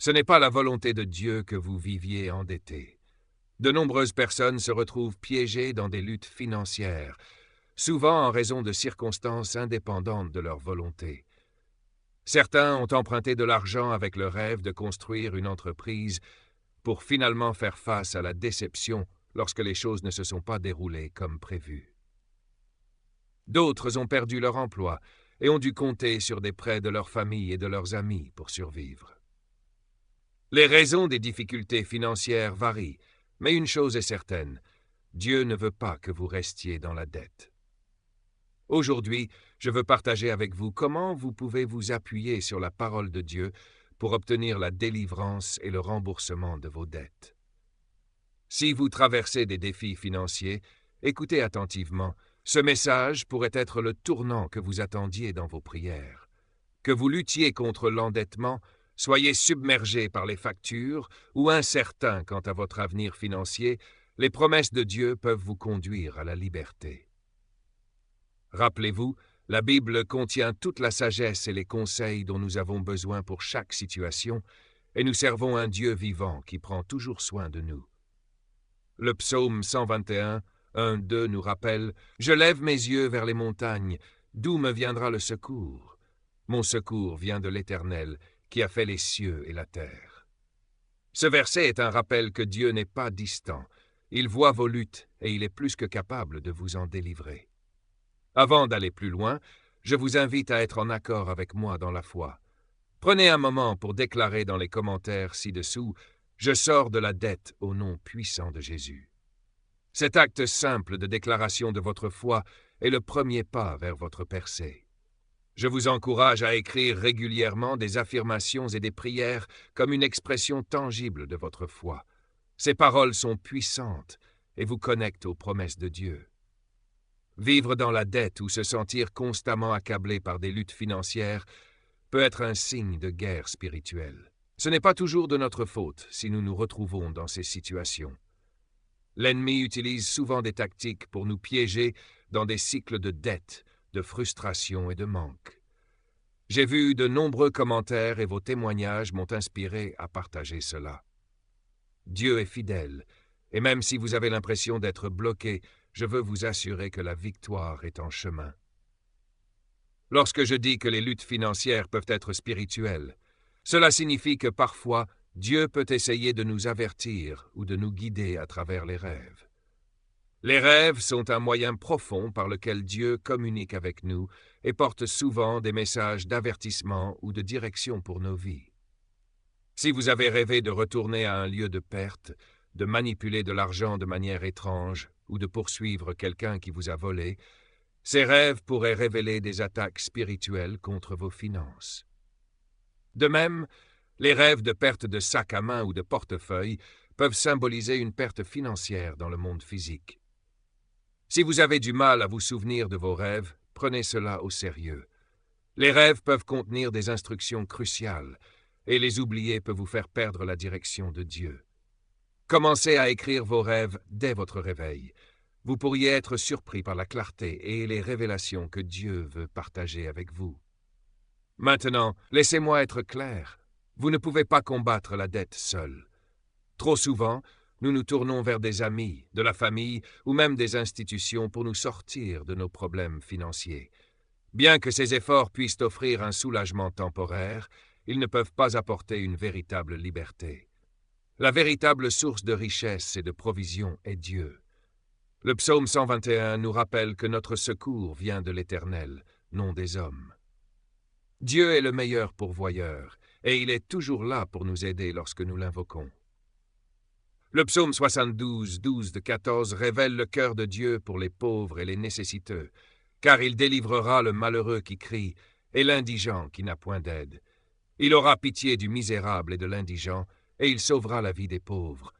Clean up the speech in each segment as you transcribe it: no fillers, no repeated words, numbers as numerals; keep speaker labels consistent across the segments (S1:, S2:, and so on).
S1: Ce n'est pas la volonté de Dieu que vous viviez endetté. De nombreuses personnes se retrouvent piégées dans des luttes financières, souvent en raison de circonstances indépendantes de leur volonté. Certains ont emprunté de l'argent avec le rêve de construire une entreprise pour finalement faire face à la déception lorsque les choses ne se sont pas déroulées comme prévu. D'autres ont perdu leur emploi et ont dû compter sur des prêts de leur famille et de leurs amis pour survivre. Les raisons des difficultés financières varient, mais une chose est certaine, Dieu ne veut pas que vous restiez dans la dette. Aujourd'hui, je veux partager avec vous comment vous pouvez vous appuyer sur la parole de Dieu pour obtenir la délivrance et le remboursement de vos dettes. Si vous traversez des défis financiers, écoutez attentivement. Ce message pourrait être le tournant que vous attendiez dans vos prières. Que vous luttiez contre l'endettement, soyez submergé par les factures ou incertain quant à votre avenir financier, les promesses de Dieu peuvent vous conduire à la liberté. Rappelez-vous, la Bible contient toute la sagesse et les conseils dont nous avons besoin pour chaque situation, et nous servons un Dieu vivant qui prend toujours soin de nous. Le psaume 121, 1-2 nous rappelle « Je lève mes yeux vers les montagnes, d'où me viendra le secours? Mon secours vient de l'Éternel, qui a fait les cieux et la terre. » Ce verset est un rappel que Dieu n'est pas distant. Il voit vos luttes et il est plus que capable de vous en délivrer. Avant d'aller plus loin, je vous invite à être en accord avec moi dans la foi. Prenez un moment pour déclarer dans les commentaires ci-dessous « Je sors de la dette au nom puissant de Jésus ». Cet acte simple de déclaration de votre foi est le premier pas vers votre percée. Je vous encourage à écrire régulièrement des affirmations et des prières comme une expression tangible de votre foi. Ces paroles sont puissantes et vous connectent aux promesses de Dieu. Vivre dans la dette ou se sentir constamment accablé par des luttes financières peut être un signe de guerre spirituelle. Ce n'est pas toujours de notre faute si nous nous retrouvons dans ces situations. L'ennemi utilise souvent des tactiques pour nous piéger dans des cycles de dette, de frustration et de manque. J'ai vu de nombreux commentaires et vos témoignages m'ont inspiré à partager cela. Dieu est fidèle, et même si vous avez l'impression d'être bloqué, je veux vous assurer que la victoire est en chemin. Lorsque je dis que les luttes financières peuvent être spirituelles, cela signifie que parfois, Dieu peut essayer de nous avertir ou de nous guider à travers les rêves. Les rêves sont un moyen profond par lequel Dieu communique avec nous et porte souvent des messages d'avertissement ou de direction pour nos vies. Si vous avez rêvé de retourner à un lieu de perte, de manipuler de l'argent de manière étrange ou de poursuivre quelqu'un qui vous a volé, ces rêves pourraient révéler des attaques spirituelles contre vos finances. De même, les rêves de perte de sac à main ou de portefeuille peuvent symboliser une perte financière dans le monde physique. Si vous avez du mal à vous souvenir de vos rêves, prenez cela au sérieux. Les rêves peuvent contenir des instructions cruciales, et les oublier peut vous faire perdre la direction de Dieu. Commencez à écrire vos rêves dès votre réveil. Vous pourriez être surpris par la clarté et les révélations que Dieu veut partager avec vous. Maintenant, laissez-moi être clair. Vous ne pouvez pas combattre la dette seul. Trop souvent, nous nous tournons vers des amis, de la famille ou même des institutions pour nous sortir de nos problèmes financiers. Bien que ces efforts puissent offrir un soulagement temporaire, ils ne peuvent pas apporter une véritable liberté. La véritable source de richesse et de provision est Dieu. Le psaume 121 nous rappelle que notre secours vient de l'Éternel, non des hommes. Dieu est le meilleur pourvoyeur, et il est toujours là pour nous aider lorsque nous l'invoquons. Le psaume 72, 12-14 révèle le cœur de Dieu pour les pauvres et les nécessiteux, car il délivrera le malheureux qui crie et l'indigent qui n'a point d'aide. Il aura pitié du misérable et de l'indigent, et il sauvera la vie des pauvres.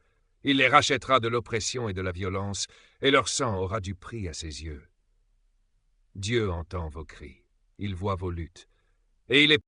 S1: Il les rachètera de l'oppression et de la violence, et leur sang aura du prix à ses yeux. Dieu entend vos cris, il voit vos luttes, et il est